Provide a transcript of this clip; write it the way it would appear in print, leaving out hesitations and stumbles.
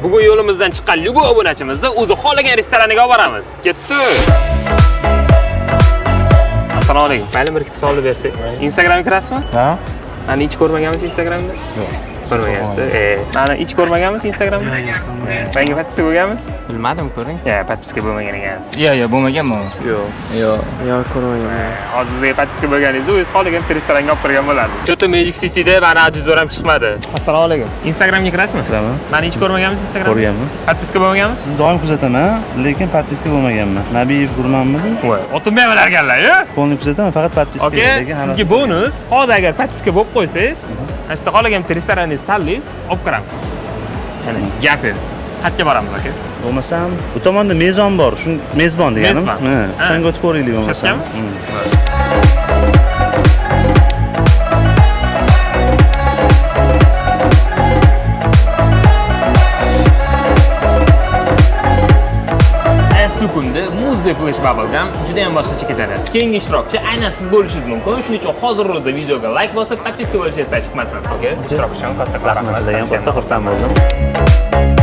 Bugun yo'limizdan chiqqan Lyuboy obunachimizni o'zi xohlagan restoraniga olib boramiz. Ketdi. Assalomu alaykum. Mayli bir ikkita savol bersak. Instagramga kirasizmi? Ha? Mani hech ko'rmaganmisiz Instagramda? Yo'q. Ko'rmagansiz. Mani hech ko'rmaganmisiz Instagramda? Menga podpiska bo'lganmiz? Bilmadim, ko'ring. Podpiska bo'lmagan ekansiz. Yo'q, bo'lmaganman. Yo'q. Yo'q, ko'rmaganman. Hozir bizga podpiska bo'lganingizni o'zingiz xohlagan restoranga olib kirgan bo'ladi. Cho'ta Magic Cityda mani ajdodlar ham chiqmadi. Assalomu alaykum. Instagramga kirasizmi? Kiraman. Mani hech ko'rmaganmisiz Instagramda? Ko'rganman. Podpiska bo'lmaganmi? Siz doim kuzataman, lekin podpiska bo'lmaganman. Nabiyev Gurmanmidi? Voy, otilmaymanlarganlar-ku. Polni kuzataman, faqat podpiska Okey, sizga bonus. Hozir agar podpiska bo'lib qo'ysangiz, mana shu xohlagan restoraningizni tanlaysiz, olib kiraman. Ya'ni gap edi. Qayerga boramiz aka? Bo'lmasam, bu tomonda mezon bor, shu mezbon deganim. Mezbon. Ha, shunga o'tib ko'raylik bo'lmasam. Sukunda muzli flash bubblegum juda ham boshqacha ketadi. Keyingi ishtirokchi aynan siz bo'lishingiz mumkin. Shuning uchun hozir o'rida videoga like bosib, podpiska bo'lishingiz chiqmasin. Okey? Ishtirok uchun katta rahmat. Sizlarga ham katta xursand bo'ldim.